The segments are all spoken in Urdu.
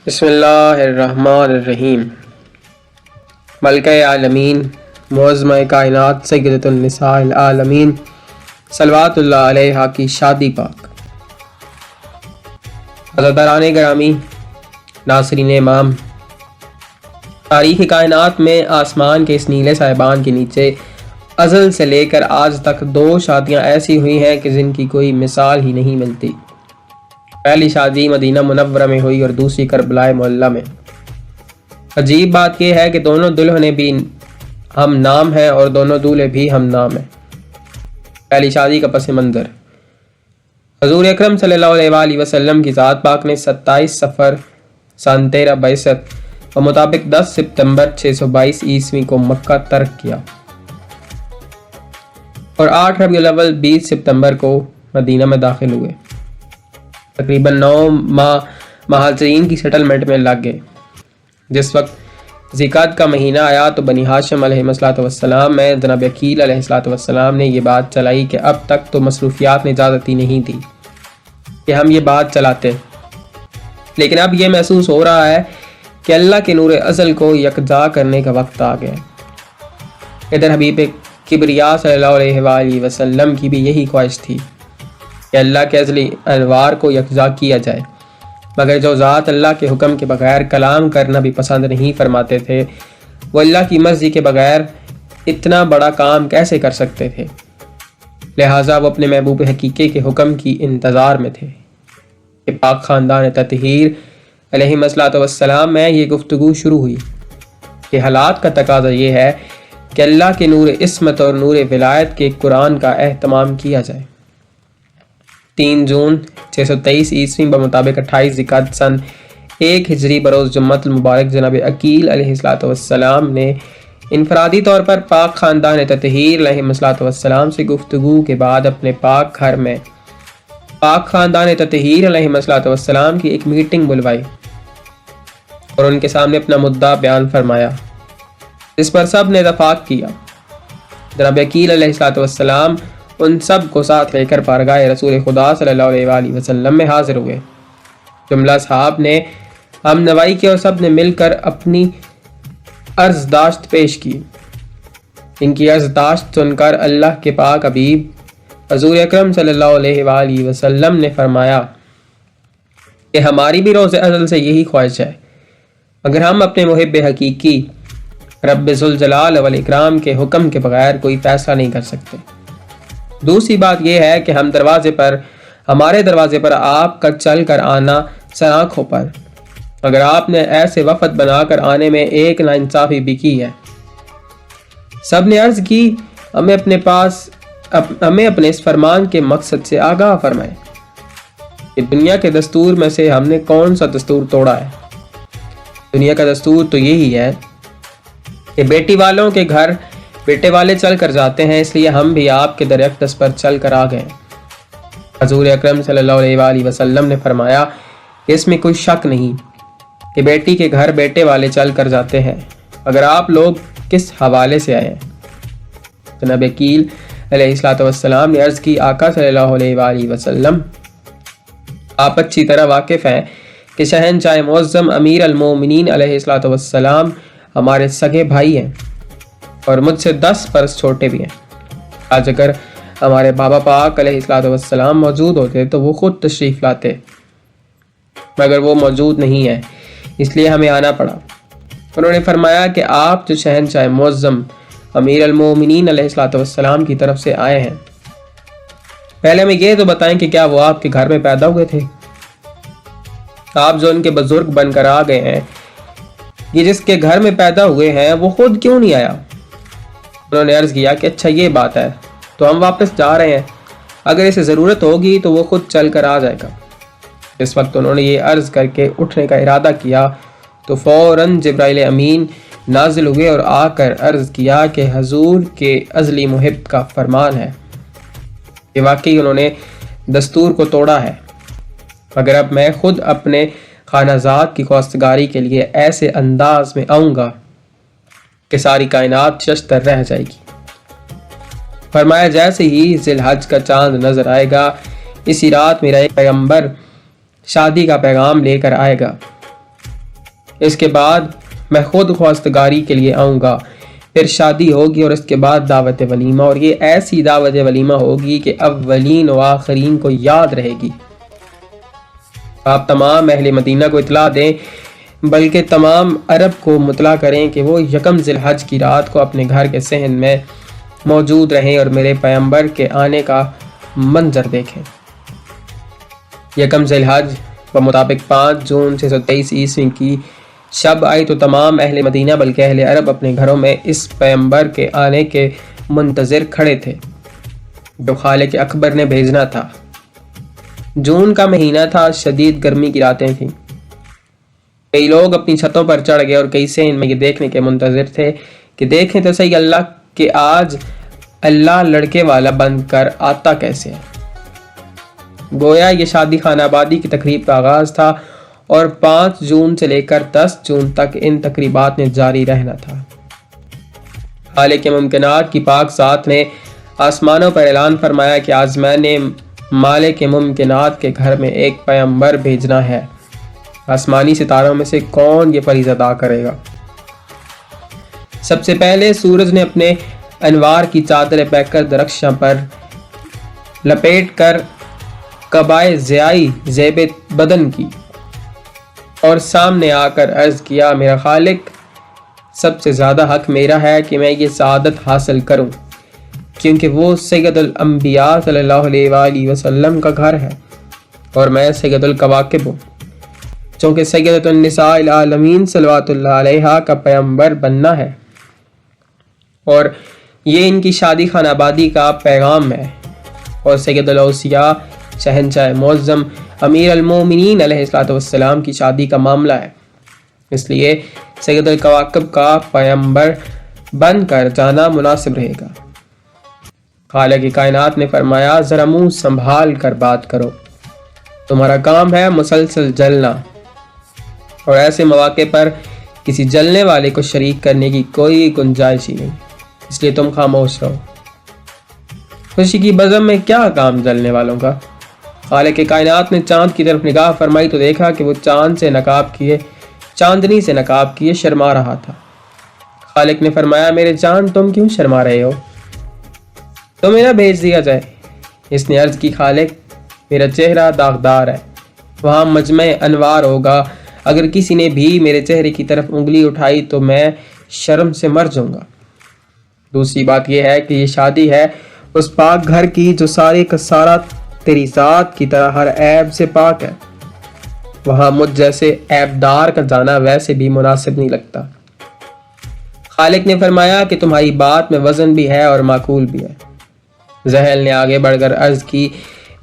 بسم اللہ الرحمن الرحیم۔ ملکہ عالمین، معظمہ کائنات، سیدۃ النساء العالمین، صلوات اللہ علیہا کی شادی پاک۔ عزیزان گرامی، ناظرین امام، تاریخ کائنات میں آسمان کے اس نیلے سائبان کے نیچے ازل سے لے کر آج تک 2 شادیاں ایسی ہوئی ہیں کہ جن کی کوئی مثال ہی نہیں ملتی۔ پہلی شادی مدینہ منورہ میں ہوئی اور دوسری کربلا معلیٰ میں۔ عجیب بات یہ ہے کہ دونوں دلہنیں بھی ہم نام ہیں اور دونوں دولہے بھی ہم نام ہیں۔ پہلی شادی کا پس منظر: حضور اکرم صلی اللہ علیہ وآلہ وسلم کی ذات پاک نے 27 صفر سن 13 بعثت و مطابق 10 ستمبر 622 عیسوی کو مکہ ترک کیا اور 8 ربیع الاول 20 ستمبر کو مدینہ میں داخل ہوئے۔ تقریباً 9 ماہ مہاجرین کی سیٹلمنٹ میں لگ گئے۔ جس وقت ذیقعدہ کا مہینہ آیا تو بنی ہاشم علیہ السلام میں جناب عقیل علیہ السلام نے یہ بات چلائی کہ اب تک تو مصروفیات نے اجازت ہی نہیں دی کہ ہم یہ بات چلاتے، لیکن اب یہ محسوس ہو رہا ہے کہ اللہ کے نور ازل کو یکجا کرنے کا وقت آ گیا۔ ادھر حبیب کبریا صلی اللہ علیہ وآلہ وسلم کی بھی یہی خواہش تھی کہ اللہ کے ازلی انوار کو یکجا کیا جائے، مگر جو ذات اللہ کے حکم کے بغیر کلام کرنا بھی پسند نہیں فرماتے تھے، وہ اللہ کی مرضی کے بغیر اتنا بڑا کام کیسے کر سکتے تھے؟ لہٰذا وہ اپنے محبوب حقیقی کے حکم کی انتظار میں تھے کہ پاک خاندان تطہیر علیہ السلام میں یہ گفتگو شروع ہوئی کہ حالات کا تقاضا یہ ہے کہ اللہ کے نور عصمت اور نور ولایت کے قرآن کا اہتمام کیا جائے۔ 3 جون 623 عیسوی بمطابق 28 ذیقعدہ سن 1 ہجری بروز جمعۃ المبارک جناب عقیل علیہ السلام نے انفرادی طور پر پاک خاندان تطہیر علیہ السلام سے گفتگو کے بعد اپنے پاک گھر میں پاک خاندان تطہیر علیہ السلام کی ایک میٹنگ بلوائی اور ان کے سامنے اپنا مدعا بیان فرمایا، جس پر سب نے اتفاق کیا۔ جناب عقیل علیہ السلام ان سب کو ساتھ لے کر بارگاہ رسول خدا صلی اللہ علیہ وآلہ وسلم میں حاضر ہوئے۔ جملہ صحاب نے ہم نوائی کی اور سب نے مل کر اپنی عرض داشت پیش کی۔ ان کی عرض داشت سن کر اللہ کے پاک حبیب حضور اکرم صلی اللہ علیہ وآلہ وسلم نے فرمایا کہ ہماری بھی روز ازل سے یہی خواہش ہے، مگر ہم اپنے محب حقیقی رب ذوالجلال والاکرام کے حکم کے بغیر کوئی فیصلہ نہیں کر سکتے۔ دوسری بات یہ ہے کہ ہمارے دروازے پر آپ کا چل کر آنا سناکھوں پر، مگر آپ نے ایسے وفد بنا کر آنے میں ایک ناانصافی بھی کی ہے۔ سب نے عرض کی ہمیں اپنے اس فرمان کے مقصد سے آگاہ فرمائیں کہ دنیا کے دستور میں سے ہم نے کون سا دستور توڑا ہے؟ دنیا کا دستور تو یہی ہے کہ بیٹی والوں کے گھر بیٹے والے چل کر جاتے ہیں، اس لیے ہم بھی آپ کے در اقدس پر چل کر آ گئے۔ حضور اکرم صلی اللہ علیہ وآلہ وسلم نے فرمایا کہ اس میں کوئی شک نہیں کہ بیٹی کے گھر بیٹے والے چل کر جاتے ہیں، اگر آپ لوگ کس حوالے سے آئے ہیں؟ جناب عقیل علیہ السلام نے عرض کی، آقا صلی اللہ علیہ وآلہ وسلم، آپ اچھی طرح واقف ہیں کہ شہنشاہ معظم امیر المومنین علیہ السلام ہمارے سگے بھائی ہیں اور مجھ سے 10 برس چھوٹے بھی ہیں۔ آج اگر ہمارے بابا پاک علیہ السلام موجود ہوتے تو وہ خود تشریف لاتے، مگر وہ موجود نہیں ہے، اس لیے ہمیں آنا پڑا۔ انہوں نے فرمایا کہ آپ جو شہنشاہ معظم امیر المومنین علیہ السلام کی طرف سے آئے ہیں، پہلے ہمیں یہ تو بتائیں کہ کیا وہ آپ کے گھر میں پیدا ہوئے تھے؟ آپ جو ان کے بزرگ بن کر آ گئے ہیں، یہ جس کے گھر میں پیدا ہوئے ہیں وہ خود کیوں نہیں آیا؟ انہوں نے عرض کیا کہ اچھا یہ بات ہے تو ہم واپس جا رہے ہیں، اگر اسے ضرورت ہوگی تو وہ خود چل کر آ جائے گا۔ اس وقت انہوں نے یہ عرض کر کے اٹھنے کا ارادہ کیا تو فوراً جبرائیل امین نازل ہوئے اور آ کر عرض کیا کہ حضور کے ازلی محب کا فرمان ہے کہ واقعی انہوں نے دستور کو توڑا ہے، مگر اب میں خود اپنے خانہ ذات کی خواستگاری کے لیے ایسے انداز میں آؤں گا کہ ساری کائنات ششدر رہ جائے گی۔ فرمایا جیسے ہی ذی الحج کا چاند نظر آئے گا، اسی رات میرا ایک پیغمبر شادی کا پیغام لے کر آئے گا۔ اس کے بعد میں خود خواستگاری کے لیے آؤں گا، پھر شادی ہوگی اور اس کے بعد دعوت ولیمہ، اور یہ ایسی دعوت ولیمہ ہوگی کہ اولین و آخرین کو یاد رہے گی۔ آپ تمام اہل مدینہ کو اطلاع دیں، بلکہ تمام عرب کو مطلع کریں کہ وہ یکم ذی الحج کی رات کو اپنے گھر کے صحن میں موجود رہیں اور میرے پیغمبر کے آنے کا منظر دیکھیں۔ یکم ذی الحج بمطابق 5 جون 623 عیسوی کی شب آئی تو تمام اہل مدینہ بلکہ اہل عرب اپنے گھروں میں اس پیغمبر کے آنے کے منتظر کھڑے تھے جو خالق اکبر نے بھیجنا تھا۔ جون کا مہینہ تھا، شدید گرمی کی راتیں تھیں۔ کئی لوگ اپنی چھتوں پر چڑھ گئے اور کئی صحن میں یہ دیکھنے کے منتظر تھے کہ دیکھیں تو صحیح اللہ کہ آج اللہ لڑکے والا بن کر آتا کیسے ہے۔ گویا یہ شادی خانہ آبادی کی تقریب کا آغاز تھا اور 5 جون سے لے کر 10 جون تک ان تقریبات نے جاری رہنا تھا۔ خالق ممکنات کی پاک ذات نے آسمانوں پر اعلان فرمایا کہ آج میں نے مالک ممکنات کے گھر میں ایک پیغمبر بھیجنا ہے۔ آسمانی ستاروں میں سے کون یہ فریضہ ادا کرے گا؟ سب سے پہلے سورج نے اپنے انوار کی چادر پیکر درخشاں پر لپیٹ کر قبائے ضیائی زیب بدن کی اور سامنے آ کر عرض کیا، میرا خالق، سب سے زیادہ حق میرا ہے کہ میں یہ سعادت حاصل کروں، کیونکہ وہ سید الانبیاء صلی اللہ علیہ وآلہ وسلم کا گھر ہے اور میں سید الکواکب ہوں، چونکہ سیدۃ النساء العالمین صلوات اللہ علیہا کا پیغمبر بننا ہے، اور یہ ان کی شادی خانہ آبادی کا پیغام ہے، اور سید الاوصیاء شہنشاہ معظم امیر المومنین علیہ السلام کی شادی کا معاملہ ہے، اس لیے سید الکواکب کا پیغمبر بن کر جانا مناسب رہے گا۔ خالق کائنات نے فرمایا، ذرا منہ سنبھال کر بات کرو، تمہارا کام ہے مسلسل جلنا، اور ایسے مواقع پر کسی جلنے والے کو شریک کرنے کی کوئی گنجائش ہی نہیں، اس لیے تم خاموش رہو۔ خوشی کی بزم میں کیا کام جلنے والوں کا؟ خالق کائنات نے چاند کی طرف نگاہ فرمائی تو دیکھا کہ وہ چاندنی سے نقاب کیے شرما رہا تھا۔ خالق نے فرمایا، میرے چاند تم کیوں شرما رہے ہو؟ تمہیں نہ بھیج دیا جائے؟ اس نے عرض کی، خالق، میرا چہرہ داغدار ہے، وہاں مجمع انوار ہوگا، اگر کسی نے بھی میرے چہرے کی طرف انگلی اٹھائی تو میں شرم سے مر جاؤں گا۔ دوسری بات یہ ہے کہ یہ شادی ہے اس پاک گھر کی جو سارے کا سارا تیری ذات کی طرح ہر عیب سے پاک ہے، وہاں مجھ جیسے عیب دار کا جانا ویسے بھی مناسب نہیں لگتا۔ خالق نے فرمایا کہ تمہاری بات میں وزن بھی ہے اور معقول بھی ہے۔ زحل نے آگے بڑھ کر عرض کی،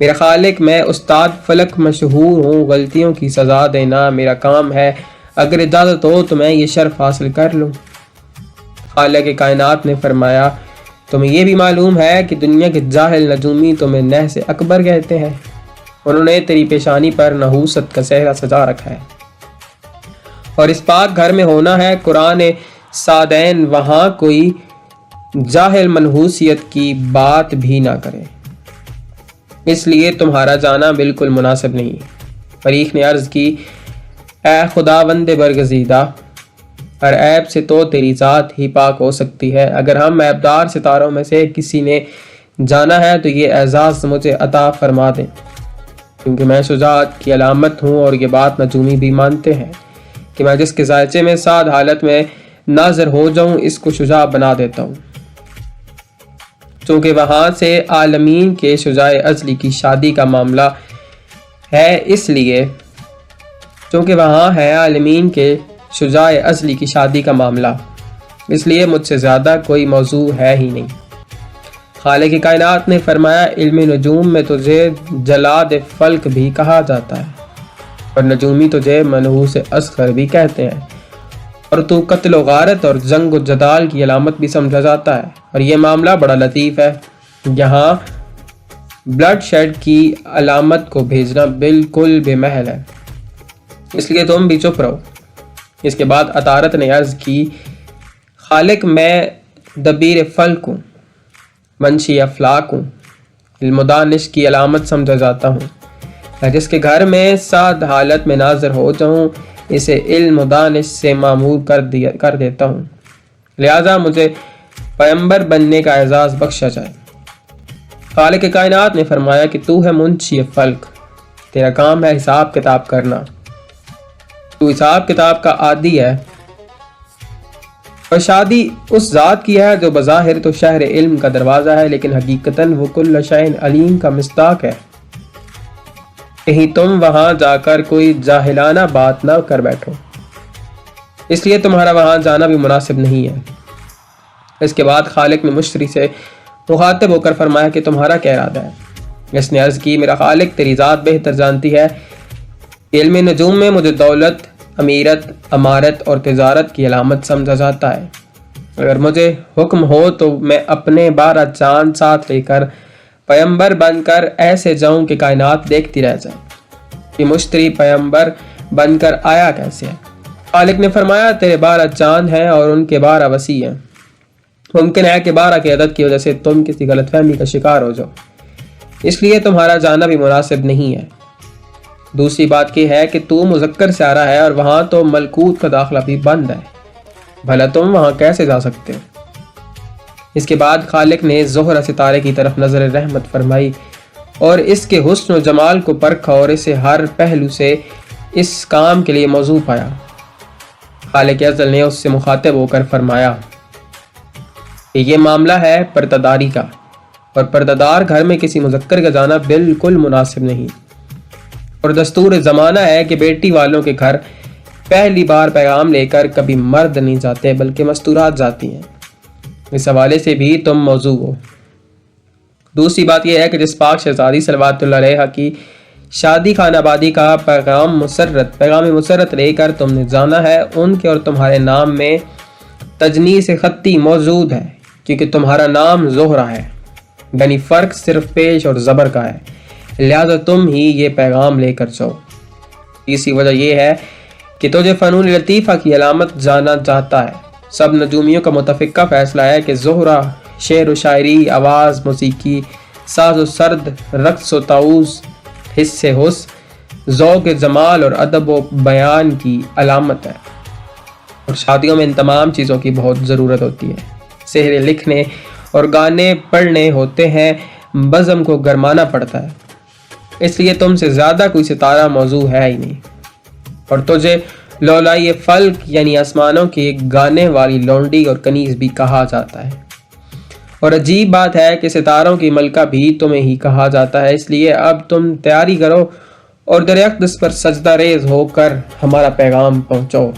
میرا خالق، میں استاد فلک مشہور ہوں، غلطیوں کی سزا دینا میرا کام ہے، اگر اجازت ہو تو میں یہ شرف حاصل کر لوں۔ خالق کائنات نے فرمایا، تمہیں یہ بھی معلوم ہے کہ دنیا کے جاہل نجومی تمہیں نحس اکبر کہتے ہیں، انہوں نے تیری پیشانی پر نحوست کا صحرا سجا رکھا ہے، اور اس پاک گھر میں ہونا ہے قرآن سادین، وہاں کوئی جاہل منحوسیت کی بات بھی نہ کرے، اس لیے تمہارا جانا بالکل مناسب نہیں۔ فریق نے عرض کی، اے خداوند برگزیدہ، ہر عیب سے تو تیری ذات ہی پاک ہو سکتی ہے، اگر ہم عیبدار ستاروں میں سے کسی نے جانا ہے تو یہ اعزاز مجھے عطا فرما دیں، کیونکہ میں شجاعت کی علامت ہوں، اور یہ بات نجومی بھی مانتے ہیں کہ میں جس کے ذائچے میں سعد حالت میں ناظر ہو جاؤں اس کو شجاع بنا دیتا ہوں، چونکہ وہاں سے عالمین کے شجاع ازلی کی شادی کا معاملہ ہے، اس لیے چونکہ وہاں ہے عالمین کے شجاع ازلی کی شادی کا معاملہ، اس لیے مجھ سے زیادہ کوئی موضوع ہے ہی نہیں۔ خالق کائنات نے فرمایا، علم نجوم میں تجھے جلاد فلک بھی کہا جاتا ہے، اور نجومی تجھے منحوس اصغر بھی کہتے ہیں، اور تو قتل و غارت اور جنگ و جدال کی علامت بھی سمجھا جاتا ہے، اور یہ معاملہ بڑا لطیف ہے، یہاں بلڈ شیڈ کی علامت کو بھیجنا بالکل بے محل ہے، اس لیے تم بھی چپ رہو۔ اس کے بعد عطارت نے عرض کی، خالق، میں دبیر فلک ہوں، منشی افلاک ہوں، علم و دانش کی علامت سمجھا جاتا ہوں، میں جس کے گھر میں سعد حالت میں ناظر ہو جاؤں اسے علم و دانش سے معمور کر دیتا ہوں، لہذا مجھے پیغمبر بننے کا اعزاز بخشا جائے۔ خالق کائنات نے فرمایا کہ تو ہے منشی فلک، تیرا کام ہے حساب کتاب کرنا، تو حساب کتاب کا عادی ہے، اور شادی اس ذات کی ہے جو بظاہر تو شہر علم کا دروازہ ہے، لیکن حقیقتاً وہ کل شیء علیم کا مصداق ہے۔ کہیں تم وہاں جا کر کوئی جاہلانہ بات نہ کر بیٹھو، اس لیے تمہارا وہاں جانا بھی مناسب نہیں ہے۔ اس کے بعد خالق نے مشتری سے مخاطب ہو کر فرمایا کہ تمہارا کیا ارادہ ہے؟ اس نے عرض کی میرا خالق تیری ذات بہتر جانتی ہے، علم نجوم میں مجھے دولت، امیرت، امارت اور تجارت کی علامت سمجھا جاتا ہے۔ اگر مجھے حکم ہو تو میں اپنے 12 چاند ساتھ لے کر پیغمبر بن کر ایسے جاؤں کہ کائنات دیکھتی رہ جائے کہ مشتری پیغمبر بن کر آیا کیسے ہے۔ خالق نے فرمایا تیرے 12 چاند ہیں اور ان کے 12 وسیع ہیں، ممکن ہے کہ 12 کے عدد کی وجہ سے تم کسی غلط فہمی کا شکار ہو جاؤ، اس لیے تمہارا جانا بھی مناسب نہیں ہے۔ دوسری بات یہ ہے کہ تو مذکر سے آ رہا ہے اور وہاں تو ملکوت کا داخلہ بھی بند ہے، بھلا تم وہاں کیسے جا سکتے ہو؟ اس کے بعد خالق نے زہرہ ستارے کی طرف نظر رحمت فرمائی اور اس کے حسن و جمال کو پرکھا اور اسے ہر پہلو سے اس کام کے لیے موضوع پایا۔ خالق ازل نے اس سے مخاطب ہو کر فرمایا کہ یہ معاملہ ہے پردہ کا، اور پردہ دار گھر میں کسی مذکر کا جانا بالکل مناسب نہیں، اور دستور زمانہ ہے کہ بیٹی والوں کے گھر پہلی بار پیغام لے کر کبھی مرد نہیں جاتے بلکہ مستورات جاتی ہیں، اس حوالے سے بھی تم موضوع ہو۔ دوسری بات یہ ہے کہ جس پاک شہزادی صلوات اللہ علیہا کی شادی خانہ آبادی کا پیغام مسرت لے کر تم نے جانا ہے، ان کے اور تمہارے نام میں تجنیس خطی موجود ہے، کیونکہ تمہارا نام زہرہ ہے، یعنی فرق صرف پیش اور زبر کا ہے، لہذا تم ہی یہ پیغام لے کر جاؤ۔ اسی وجہ یہ ہے کہ تجھے فنون لطیفہ کی علامت جانا چاہتا ہے۔ سب نجومیوں کا متفقہ فیصلہ ہے کہ زہرہ شعر و شاعری، آواز، موسیقی، ساز و سرد، رقص و طاؤس، حس حس، ذوق جمال اور ادب و بیان کی علامت ہے، اور شادیوں میں ان تمام چیزوں کی بہت ضرورت ہوتی ہے۔ سحرے لکھنے اور گانے پڑھنے ہوتے ہیں، بزم کو گرمانا پڑتا ہے، اس لیے تم سے زیادہ کوئی ستارہ موضوع ہے ہی نہیں، اور تجھے لولائی فلک یعنی آسمانوں کی ایک گانے والی لونڈی اور کنیز بھی کہا جاتا ہے، اور عجیب بات ہے کہ ستاروں کی ملکہ بھی تمہیں ہی کہا جاتا ہے۔ اس لیے اب تم تیاری کرو اور در اقدس پر سجدہ ریز ہو کر ہمارا پیغام پہنچاؤ۔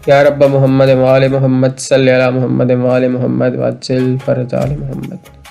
یا رب محمد و آل محمد صلی علی محمد و آل محمد وعجل فرج آل محمد۔